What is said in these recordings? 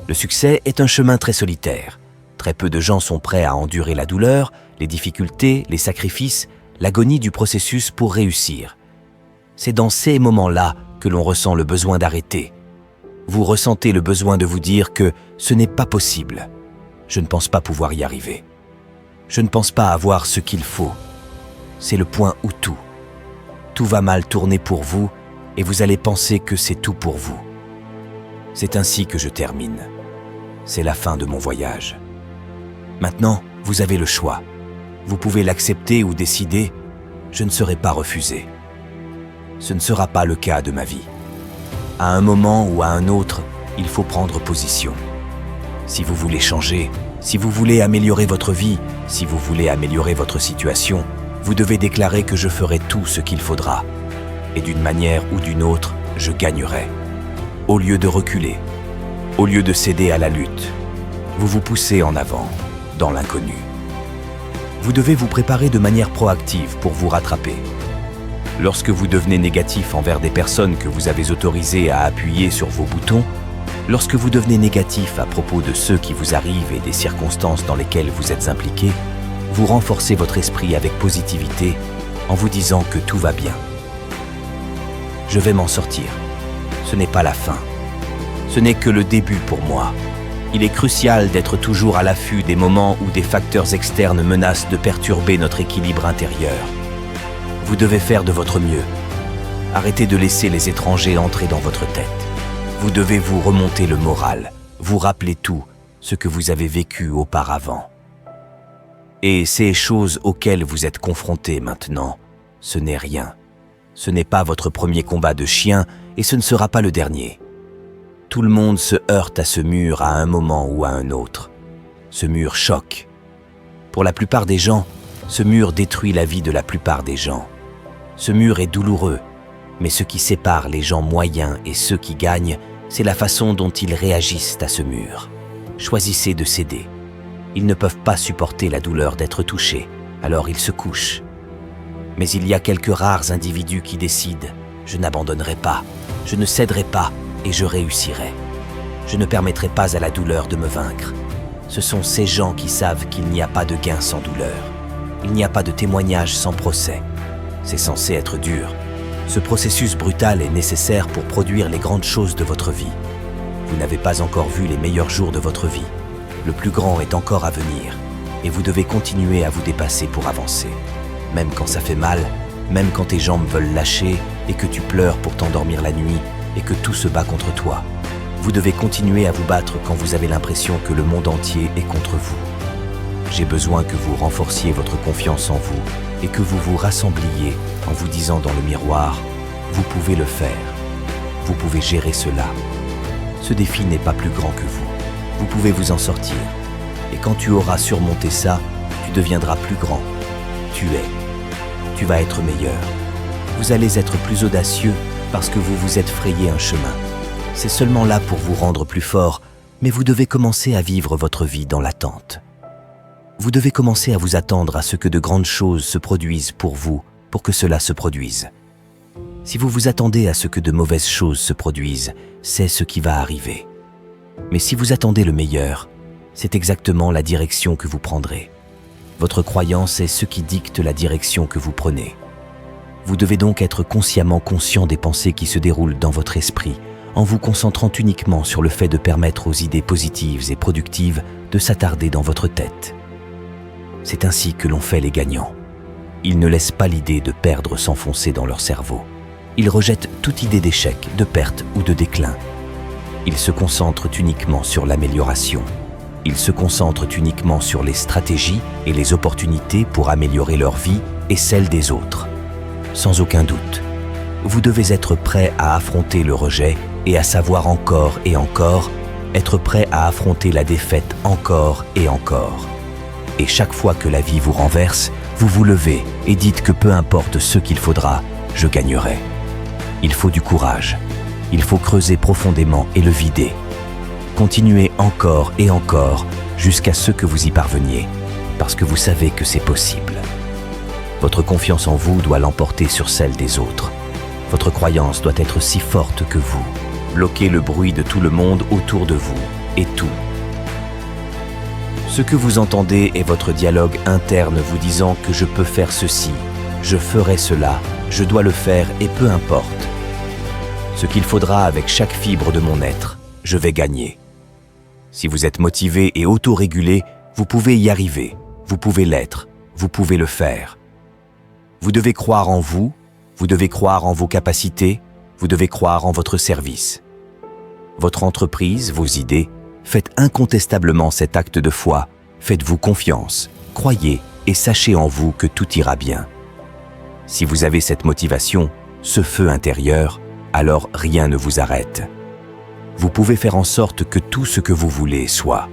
Le succès est un chemin très solitaire. Très peu de gens sont prêts à endurer la douleur, les difficultés, les sacrifices, l'agonie du processus pour réussir. C'est dans ces moments-là que l'on ressent le besoin d'arrêter. Vous ressentez le besoin de vous dire que ce n'est pas possible. Je ne pense pas pouvoir y arriver. Je ne pense pas avoir ce qu'il faut. C'est le point où tout va mal tourner pour vous et vous allez penser que c'est tout pour vous. C'est ainsi que je termine. C'est la fin de mon voyage. Maintenant, vous avez le choix. Vous pouvez l'accepter ou décider, je ne serai pas refusé. Ce ne sera pas le cas de ma vie. À un moment ou à un autre, il faut prendre position. Si vous voulez changer, si vous voulez améliorer votre vie, si vous voulez améliorer votre situation, vous devez déclarer que je ferai tout ce qu'il faudra. Et d'une manière ou d'une autre, je gagnerai. Au lieu de reculer, au lieu de céder à la lutte, vous vous poussez en avant, dans l'inconnu. Vous devez vous préparer de manière proactive pour vous rattraper. Lorsque vous devenez négatif envers des personnes que vous avez autorisées à appuyer sur vos boutons, lorsque vous devenez négatif à propos de ceux qui vous arrivent et des circonstances dans lesquelles vous êtes impliqué, vous renforcez votre esprit avec positivité en vous disant que tout va bien. Je vais m'en sortir. Ce n'est pas la fin. Ce n'est que le début pour moi. Il est crucial d'être toujours à l'affût des moments où des facteurs externes menacent de perturber notre équilibre intérieur. Vous devez faire de votre mieux. Arrêtez de laisser les étrangers entrer dans votre tête. Vous devez vous remonter le moral, vous rappeler tout ce que vous avez vécu auparavant. Et ces choses auxquelles vous êtes confrontés maintenant, ce n'est rien. Ce n'est pas votre premier combat de chien et ce ne sera pas le dernier. Tout le monde se heurte à ce mur à un moment ou à un autre. Ce mur choque. Pour la plupart des gens, ce mur détruit la vie de la plupart des gens. Ce mur est douloureux, mais ce qui sépare les gens moyens et ceux qui gagnent, c'est la façon dont ils réagissent à ce mur. Choisissez de céder. Ils ne peuvent pas supporter la douleur d'être touchés, alors ils se couchent. Mais il y a quelques rares individus qui décident « Je n'abandonnerai pas, je ne céderai pas et je réussirai. Je ne permettrai pas à la douleur de me vaincre. » Ce sont ces gens qui savent qu'il n'y a pas de gain sans douleur. Il n'y a pas de témoignage sans procès. C'est censé être dur. Ce processus brutal est nécessaire pour produire les grandes choses de votre vie. Vous n'avez pas encore vu les meilleurs jours de votre vie. Le plus grand est encore à venir et vous devez continuer à vous dépasser pour avancer. Même quand ça fait mal, même quand tes jambes veulent lâcher et que tu pleures pour t'endormir la nuit et que tout se bat contre toi. Vous devez continuer à vous battre quand vous avez l'impression que le monde entier est contre vous. J'ai besoin que vous renforciez votre confiance en vous et que vous vous rassembliez en vous disant dans le miroir « Vous pouvez le faire. Vous pouvez gérer cela. Ce défi n'est pas plus grand que vous. Vous pouvez vous en sortir. Et quand tu auras surmonté ça, tu deviendras plus grand. Tu es. Tu vas être meilleur. Vous allez être plus audacieux parce que vous vous êtes frayé un chemin. C'est seulement là pour vous rendre plus fort, mais vous devez commencer à vivre votre vie dans l'attente. Vous devez commencer à vous attendre à ce que de grandes choses se produisent pour vous, pour que cela se produise. Si vous vous attendez à ce que de mauvaises choses se produisent, c'est ce qui va arriver. Mais si vous attendez le meilleur, c'est exactement la direction que vous prendrez. Votre croyance est ce qui dicte la direction que vous prenez. Vous devez donc être consciemment conscient des pensées qui se déroulent dans votre esprit, en vous concentrant uniquement sur le fait de permettre aux idées positives et productives de s'attarder dans votre tête. C'est ainsi que l'on fait les gagnants. Ils ne laissent pas l'idée de perdre s'enfoncer dans leur cerveau. Ils rejettent toute idée d'échec, de perte ou de déclin. Ils se concentrent uniquement sur l'amélioration. Ils se concentrent uniquement sur les stratégies et les opportunités pour améliorer leur vie et celle des autres. Sans aucun doute, vous devez être prêt à affronter le rejet et à savoir encore et encore, être prêt à affronter la défaite encore et encore. Et chaque fois que la vie vous renverse, vous vous levez et dites que peu importe ce qu'il faudra, je gagnerai. Il faut du courage. Il faut creuser profondément et le vider. Continuez encore et encore jusqu'à ce que vous y parveniez, parce que vous savez que c'est possible. Votre confiance en vous doit l'emporter sur celle des autres. Votre croyance doit être si forte que vous bloquez le bruit de tout le monde autour de vous est tout. Ce que vous entendez est votre dialogue interne vous disant que je peux faire ceci, je ferai cela, je dois le faire et peu importe. Ce qu'il faudra avec chaque fibre de mon être, je vais gagner. Si vous êtes motivé et autorégulé, vous pouvez y arriver, vous pouvez l'être, vous pouvez le faire. Vous devez croire en vous, vous devez croire en vos capacités, vous devez croire en votre service. Votre entreprise, vos idées, faites incontestablement cet acte de foi, faites-vous confiance, croyez et sachez en vous que tout ira bien. Si vous avez cette motivation, ce feu intérieur, alors rien ne vous arrête. Vous pouvez faire en sorte que tout ce que vous voulez soit.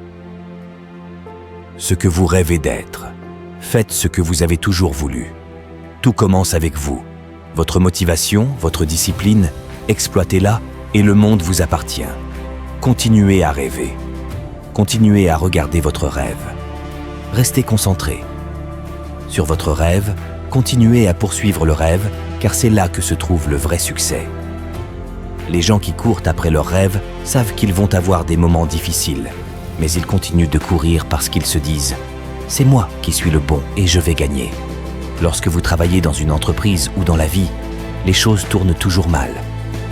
Ce que vous rêvez d'être, faites ce que vous avez toujours voulu. Tout commence avec vous. Votre motivation, votre discipline, exploitez-la et le monde vous appartient. Continuez à rêver. Continuez à regarder votre rêve. Restez concentré. Sur votre rêve, continuez à poursuivre le rêve, car c'est là que se trouve le vrai succès. Les gens qui courent après leurs rêves savent qu'ils vont avoir des moments difficiles, mais ils continuent de courir parce qu'ils se disent « C'est moi qui suis le bon et je vais gagner ». Lorsque vous travaillez dans une entreprise ou dans la vie, les choses tournent toujours mal.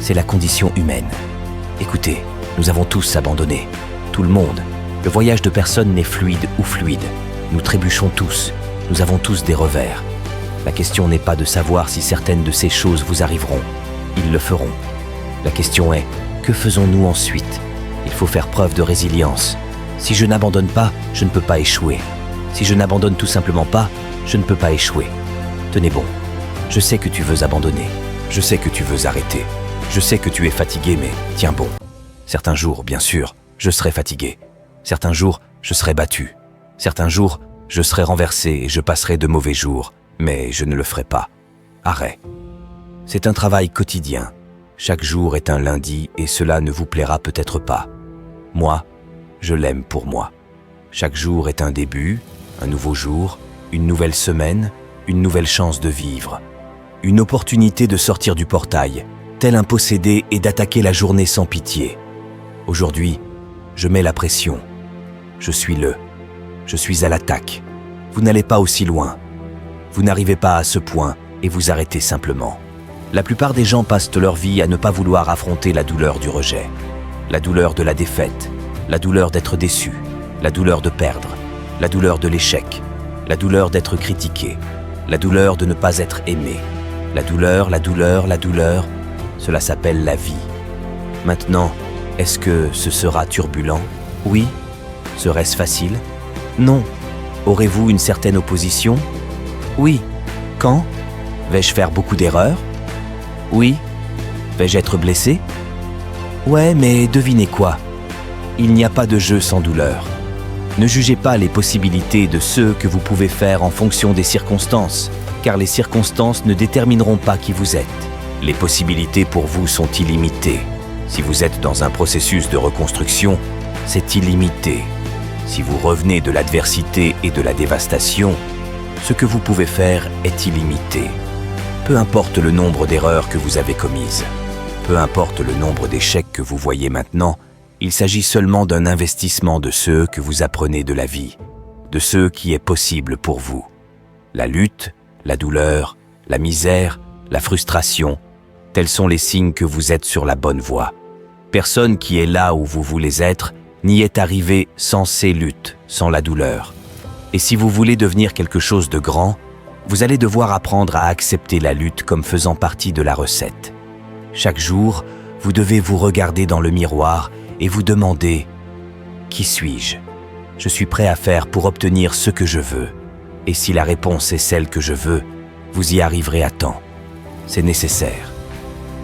C'est la condition humaine. Écoutez, nous avons tous abandonné. Tout le monde. Le voyage de personne n'est fluide ou fluide. Nous trébuchons tous. Nous avons tous des revers. La question n'est pas de savoir si certaines de ces choses vous arriveront. Ils le feront. La question est, que faisons-nous ensuite? Il faut faire preuve de résilience. Si je n'abandonne pas, je ne peux pas échouer. Si je n'abandonne tout simplement pas, je ne peux pas échouer. Tenez bon. Je sais que tu veux abandonner. Je sais que tu veux arrêter. Je sais que tu es fatigué, mais tiens bon. Certains jours, bien sûr, je serai fatigué. Certains jours, je serai battu. Certains jours, je serai renversé et je passerai de mauvais jours, mais je ne le ferai pas. Arrête. C'est un travail quotidien. Chaque jour est un lundi et cela ne vous plaira peut-être pas. Moi, je l'aime pour moi. Chaque jour est un début, un nouveau jour, une nouvelle semaine, une nouvelle chance de vivre. Une opportunité de sortir du portail, tel un possédé et d'attaquer la journée sans pitié. Aujourd'hui, je mets la pression. Je suis à l'attaque. Vous n'allez pas aussi loin. Vous n'arrivez pas à ce point et vous arrêtez simplement. La plupart des gens passent leur vie à ne pas vouloir affronter la douleur du rejet, la douleur de la défaite, la douleur d'être déçu, la douleur de perdre, la douleur de l'échec, la douleur d'être critiqué, la douleur de ne pas être aimé, la douleur, cela s'appelle la vie. Maintenant, est-ce que ce sera turbulent? Oui. Serait-ce facile? Non. Aurez-vous une certaine opposition? Oui. Quand? Vais-je faire beaucoup d'erreurs? Oui. Vais-je être blessé? Ouais, mais devinez quoi? Il n'y a pas de jeu sans douleur. Ne jugez pas les possibilités de ce que vous pouvez faire en fonction des circonstances, car les circonstances ne détermineront pas qui vous êtes. Les possibilités pour vous sont illimitées. Si vous êtes dans un processus de reconstruction, c'est illimité. Si vous revenez de l'adversité et de la dévastation, ce que vous pouvez faire est illimité. Peu importe le nombre d'erreurs que vous avez commises, peu importe le nombre d'échecs que vous voyez maintenant, il s'agit seulement d'un investissement de ce que vous apprenez de la vie, de ce qui est possible pour vous. La lutte, la douleur, la misère, la frustration, tels sont les signes que vous êtes sur la bonne voie. Personne qui est là où vous voulez être n'y est arrivé sans ces luttes, sans la douleur. Et si vous voulez devenir quelque chose de grand, vous allez devoir apprendre à accepter la lutte comme faisant partie de la recette. Chaque jour, vous devez vous regarder dans le miroir et vous demander « Qui suis-je ? Je suis prêt à faire pour obtenir ce que je veux. Et si la réponse est celle que je veux, vous y arriverez à temps. C'est nécessaire.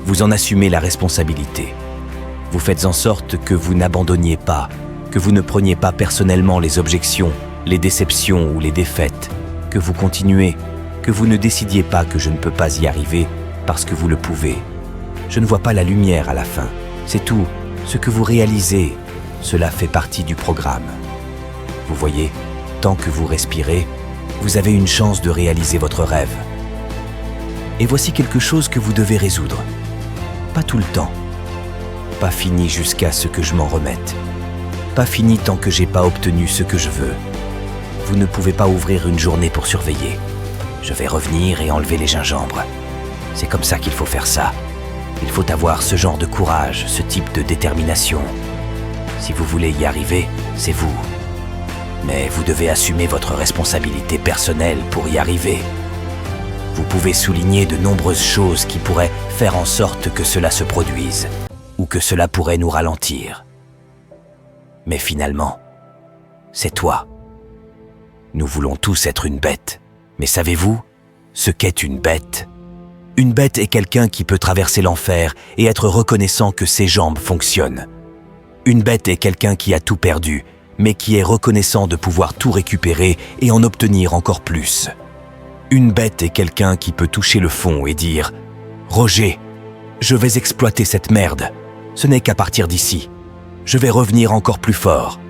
Vous en assumez la responsabilité. Vous faites en sorte que vous n'abandonniez pas, que vous ne preniez pas personnellement les objections, les déceptions ou les défaites, que vous continuez, que vous ne décidiez pas que je ne peux pas y arriver parce que vous le pouvez. Je ne vois pas la lumière à la fin. C'est tout. Ce que vous réalisez, cela fait partie du programme. Vous voyez, tant que vous respirez, vous avez une chance de réaliser votre rêve. Et voici quelque chose que vous devez résoudre. Pas tout le temps. Pas fini jusqu'à ce que je m'en remette. Pas fini tant que j'ai pas obtenu ce que je veux. Vous ne pouvez pas ouvrir une journée pour surveiller. Je vais revenir et enlever les gingembres. C'est comme ça qu'il faut faire ça. Il faut avoir ce genre de courage, ce type de détermination. Si vous voulez y arriver, c'est vous. Mais vous devez assumer votre responsabilité personnelle pour y arriver. Vous pouvez souligner de nombreuses choses qui pourraient faire en sorte que cela se produise, ou que cela pourrait nous ralentir. Mais finalement, c'est toi. Nous voulons tous être une bête. Mais savez-vous ce qu'est une bête ? Une bête est quelqu'un qui peut traverser l'enfer et être reconnaissant que ses jambes fonctionnent. Une bête est quelqu'un qui a tout perdu, mais qui est reconnaissant de pouvoir tout récupérer et en obtenir encore plus. Une bête est quelqu'un qui peut toucher le fond et dire « Roger, je vais exploiter cette merde. Ce n'est qu'à partir d'ici. Je vais revenir encore plus fort.